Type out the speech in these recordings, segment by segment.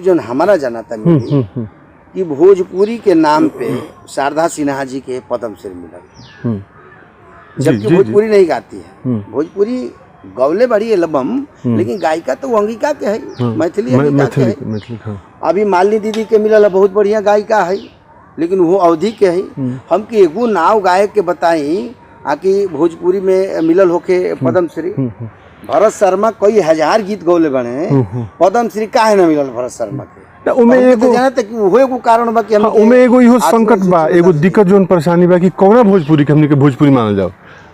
जो हमारा जाना था कि भोजपुरी के नाम पे शारदा सिन्हा जी के पद्मश्री मिला, जबकि भोजपुरी नहीं गाती है। भोजपुरी गौले बड़ी एल्बम, लेकिन गायिका तो वो अंगिका के है, मैथिली अंगिका के है। अभी मालिनी दीदी के मिलल बहुत बढ़िया गायिका है, लेकिन वो अवधि के है। हम कि एगो नाव गायक के बताई आकि भोजपुरी में मिलल होके पद्मश्री। भरत शर्मा कई हजार गीत गौले बने, पद्मश्री काहे न मिलल भरत शर्मा के? उमे एगो जानते कि वो एगो कारण बा कि हम उमे एगो इहो संकट बा, एगो दिक्कत जोन परेशानी बा कि कौना भोजपुरी के हमनी के भोजपुरी मानल जाओ,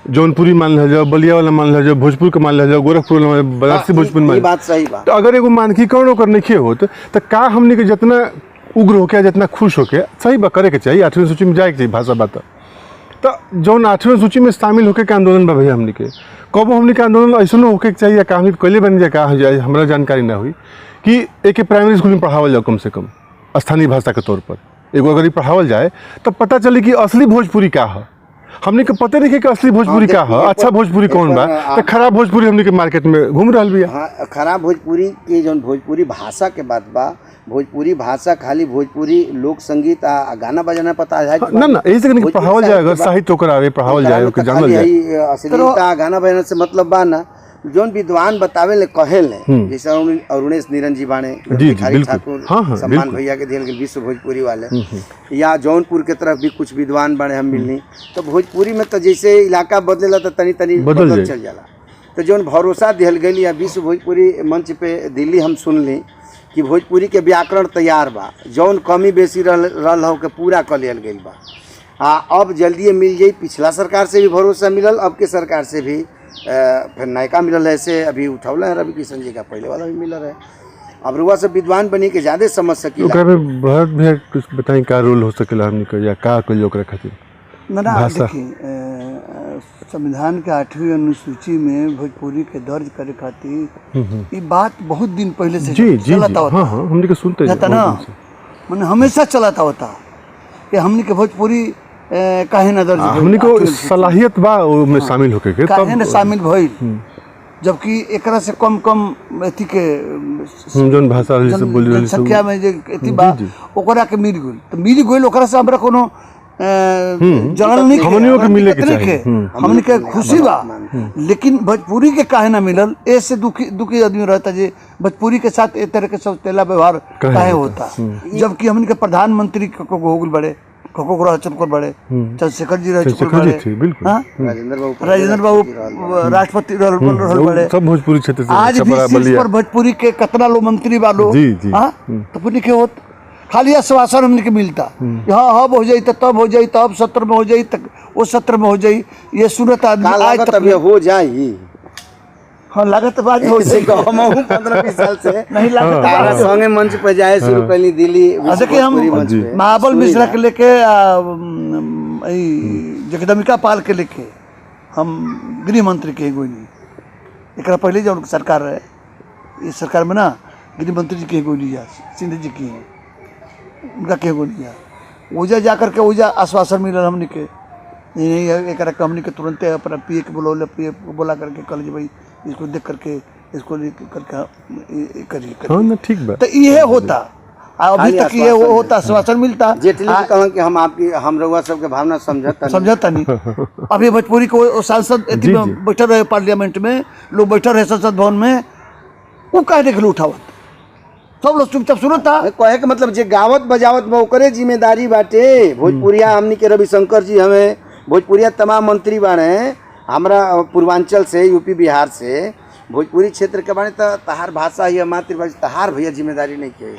जौनपुरी मान लिया जाओ, बलिया वाला मान लिया जाओ, भोजपुर के मान लिया जाओ, गोरखपुर वाला बनारसी भोजपुरी मान। बात सही बा। तो अगर एगो मानकीकरण ओकर नहीं होत तो का हमनी के जितना उग्र होके जितना खुश होके सही बा करे के चाहिए, 8वीं सूची में जाए के चाहिए भाषा बात। तो जौन 8वीं सूची में शामिल होके के आंदोलन बा भैया हमनी के कबो हमनी के आंदोलन ऐसा होके चाहिए का हमनी कैले बन जाए, का हो जाए हमरा जानकारी ना हुई कि एक प्राइमरी स्कूल में पढ़ावल जाओ, कम से कम स्थानीय भाषा के तौर पर एगो अगर पढ़ावल जाए तो पता चले कि असली भोजपुरी का है। हमने के पते नहीं कि असली भोजपुरी का है, अच्छा भोजपुरी कौन बा, तो खराब भोजपुरी हमने के मार्केट में घूम रहा बिया। हाँ, खराब भोजपुरी के जौन भोजपुरी भाषा के बात बा, भोजपुरी भाषा खाली भोजपुरी लोक संगीत आ गाना बजाना पता है ना ना यही से नहीं पढ़ावल जाए, अगर साहित्य ओकर आवे पढ़ावल जाए, ओके जानल जाए। अश्लीलता गाना बजाना से मतलब बा ना, जोन विद्वान बतावे ले कहे ले, जैसे अरुणेश निरंजन जी बाणे, भिखारी ठाकुर, सम्मान भैया के दियल गेल विश्व भोजपुरी वाले, या जौनपुर के तरफ भी कुछ विद्वान बाणे हम मिलनी। तो भोजपुरी में तो जैसे इलाका बदलेला तो तनी तनी बदल चल जाला। तो जौन भरोसा दियल गेल या विश्व भोजपुरी मंच पे दिल्ली हम सुन ली कि भोजपुरी के व्याकरण तैयार बा, जौन कमी बेसी रल हो के पूरा कर लियल गेल बा। हाँ, अब जल्दी मिल जाई। पिछला सरकार से भी भरोसा मिलल, अब के सरकार से भी फिर नयका मिलल है, ऐसे अभी उठौला है रवि किशन जी का, पहले वाला भी मिलल है। अब रुआ से विद्वान बनी के ज्यादा समझ सकी। ओकरा में बहुत भी कुछ बताई का रोल हो सकेला हमनी के, या का कोई ओकरा खातिर ना देखिए संविधान के 8वीं अनुसूची में भोजपुरी के दर्ज करे खातिर ये बात बहुत दिन पहले से चलता होता। हाँ, हमनी के सुनते हैं ना, मैंने हमेशा चलाता होता कि हमनी के भोजपुरी काहे न दर्ज, हमनी को सलाहियत बा में शामिल होके के काहे न शामिल भइल, जबकि एकरा से कम एथी के जोन भाषा जैसे बोली रही संख्या में जे एथी बा ओकरा के मिल गेल। तो मिल गेल ओकरा से हमरा कोनो जनरल नहीं हमनियों के मिले के चाहिए, हमनी के खुशी बा। लेकिन भोजपुरी के काहे ना मिलल, ऐसे दुखी आदमी रहता जे भोजपुरी के साथ ए तरह के सब तेला व्यवहार काहे होता। जबकि हमनी के प्रधानमंत्री को हो गल बड़े खको रह चुके बड़े, चंद्रशेखर जी रह चुके बड़े, राजेंद्र बाबू राष्ट्रपति रह बड़े, सब भोजपुरी क्षेत्र से। आज भी शीर्ष पर भोजपुरी के कितना लो मंत्री वालों, तो पुण्य के होत खाली आश्वासन हमने के मिलता, हाँ अब हो जाई तब हो जाई, तब सत्र में हो जाई, वो सत्र में हो जाई, ये सुनत आदमी आज तक हो जाई। हाँ, लागत बात हो से 15-20 साल से नहीं लागत तारा संगे मंच पे जाए शुरू पहली दिल्ली। देखिए हम महाबल मिश्रा के लेके जगदम्बिका पाल के लेके हम गृह मंत्री के एगो नहीं, एक पहले जो सरकार रहे, इस सरकार में ना गृह मंत्री जी के एगो लिया, सिंधु जी की है, उनका के एगो लिया, ओजा जा करके ओजा आश्वासन मिलल हमने के नहीं एक हमने के तुरंत अपना पीए के बोला, पीए बोला करके कल जी भाई इसको देख करके इसको करके करिए। हाँ ना, ठीक बात। तो ये होता अभी तक, ये होता आश्वासन मिलता। जेटली कहन कि हम आपकी हम रउआ सब के भावना समझता नहीं। अभी भोजपुरी को सांसद बैठे रहे पार्लियामेंट में, लोग बैठे रहे संसद भवन में, वो कहे देख लो उठावत, सब लोग चुपचाप सुनता। कहे के मतलब जे गावत बजावत बा ओकरे जिम्मेदारी बाटे। भोजपुरिया हमनी के रविशंकर जी हमें, भोजपुरिया तमाम मंत्री बाड़े हमरा पूर्वांचल से, यूपी बिहार से, भोजपुरी क्षेत्र के बारे तो तहार भाषा ही मातृभाषा, तहार भैया जिम्मेदारी नहीं के।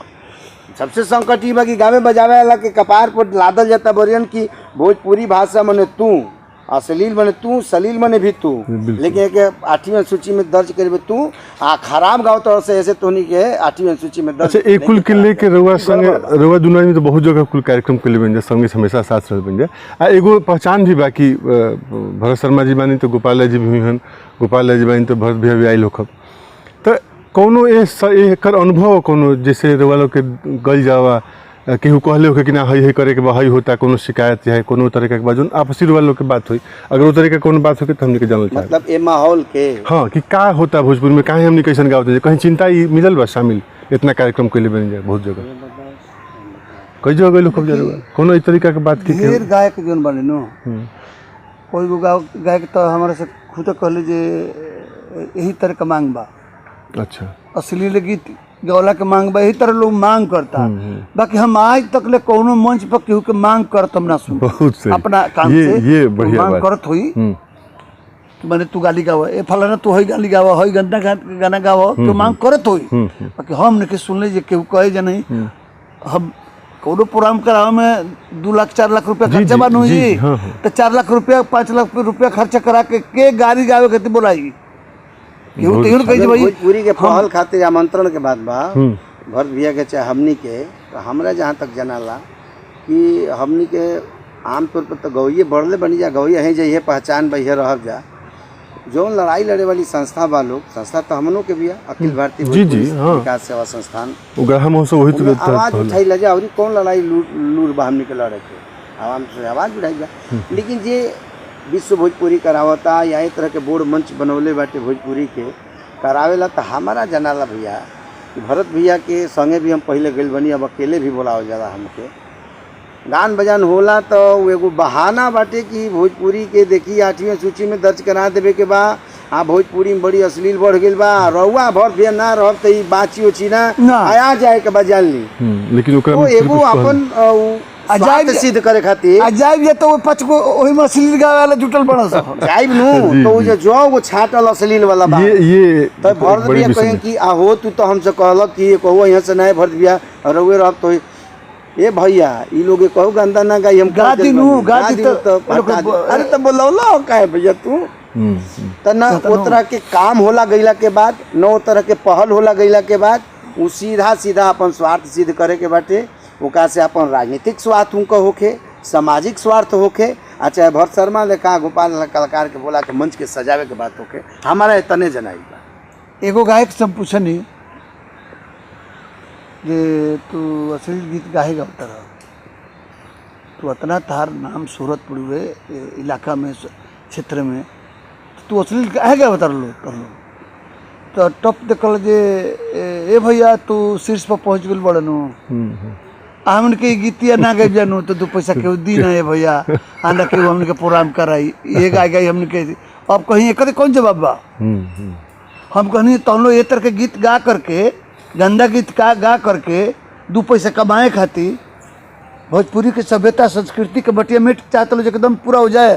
सबसे संकट ये बा कि गावे बजावे वाला के कपार पर लादल जाता बरियन की भोजपुरी भाषा मने तू, अश्लील मने तू, सलील मने भी तू, लेकिन एक 8वीं सूची में दर्ज करबे तू, आ खराब गाँव तौर से ऐसे तोनी के 8वीं सूची में दर्ज। अच्छा, एक कुल के लेके रउआ संगे रउआ दुनिया में तो बहुत जगह कुल कार्यक्रम के लिए बन जाए, संगे हमेशा साथ रह बन जाए। आ एगो पहचान भी बाकी भरत शर्मा जी बानी तो गोपाल जी भी हन, गोपाल जी बानी तो भरत भैया भी आइल होखब। तो कोनो एकर अनुभव कोनो जैसे रउआ लोग के गल जावा केहू कहले हो कि ना हई करे के हई होता, कोनो शिकायत है कोनो तरह के बात आपसी वालों के बात हुई, अगर वो तरह के कोनो बात हो तो हमने के जानल चाहिए, मतलब ए माहौल के हाँ कि का होता भोजपुर में, काहे हमने कैसन गावत है, कहीं चिंता मिलल बा शामिल इतना कार्यक्रम कैले बन जाए बहुत जगह कई जगह गए खूब जगह कोनो इस तरीका के बात की ढेर गायक जोन बने नो कोई गो गायक तो हमारे से खुद कहले जे यही तरह का मांग बा। अच्छा अश्लील गीत गौला के मांग बा, यही तरह लोग मांग करता। बाकी हम आज तक ले कोनो मंच पर केहू के मांग करत हम ना सुन। बहुत सही। अपना काम ये, से ये बढ़िया मांग बात। करत हुई मैंने तू गाली गावा ए फलाना तू हई गाली गावा हई गंदा गाना गावा तो मांग करत हुई। बाकी हम ने के सुन ले जे केहू कहे जे नहीं हम कोनो प्रोग्राम करावे में 2 लाख 4 लाख रुपया खर्चा बन हुई तो 4 लाख रुपया 5 लाख रुपया खर्चा करा के गाड़ी गावे खातिर बोलाई केहू तेहू कहे भाई भोजपुरी के पहल खातिर आमंत्रण के बाद बा भरत भैया के चाहे हमनी के तो हमरा जहाँ तक जनाला कि हमनी के आमतौर पर तो गौये बढ़ले बनी जा गौये है जाइए पहचान बहिए रह जा जो लड़ाई लड़े वाली संस्था बा लोग संस्था तो हमनों के भी है अखिल भारतीय विकास सेवा संस्थान आवाज उठाई ले जा और कौन लड़ाई लूर बा हमनी के लड़े के आवाम से आवाज उठाई जा। लेकिन जे विश्व भोजपुरी करावता या एक तरह के बोर्ड मंच बनौले बाटे भोजपुरी के करावेला तो हमारा जनाला भैया कि भरत भैया के संगे भी हम पहले गइल बनी अब अकेले भी बोलावल जाला हमके गान बजान होला तो एगो बहाना बाटे कि भोजपुरी के देखी 8वीं सूची में दर्ज करा देवे के बा भोजपुरी में बड़ी अश्लील बढ़ गई बा रउआ भर भैया ना रह तो बाची उची ना आया जाए के बजाल ली लेकिन तो एगो अपन अजाइब सिद्ध करे खातिर अजाइब ये तो 5 गो ओही में अश्लील गावे वाला जुटल बड़ा सा जाइब नु तो जो वो छाटल अश्लील वाला बा ये तो भरत भैया कहें कि आहो तू तो हमसे कहलक कि कहो यहाँ से नहीं भरत भैया रउए रह तो ए भैया ई लोग कहू गंदा ना गाई हम गा दी तो अरे तो बोलौला काहे भैया तू त ना ओ तरह के काम होला गईला के बाद न ओ तरह के पहल होला गईला के बाद उ सीधा अपन स्वार्थ सिद्ध करे के बाटे ओका से अपन राजनीतिक स्वार्थ उनका होखे सामाजिक स्वार्थ होखे चाहे भरत शर्मा ले का गोपाल कलाकार के बोला के मंच के सजावे के बात होखे हमारा इतने जनाई बा। एगो गायक सब पूछनी जे तू अश्लील गीत गाहे गाता रहा तू इतना तार नाम शोहरत पड़ी हुए इलाका में क्षेत्र में तू अश्लील गाहे गाता रहो तो टप देखल जे ए भैया तू शीर्ष पर पहुँच गई बड़नो हमन के गीतिया ना गाई जानू तो 2 पैसा के दी ना है भैया आना के हमन के प्रोग्राम कराई ये गाय गाई हमन के अब कहीं एक कौन जवाब बा हम कहनी तो हम लोग ये तरह के गीत गा करके गंदा गीत का गा करके 2 पैसा कमाए खातिर भोजपुरी के सभ्यता संस्कृति के बटिया मिट चाहते लो एकदम पूरा हो जाए।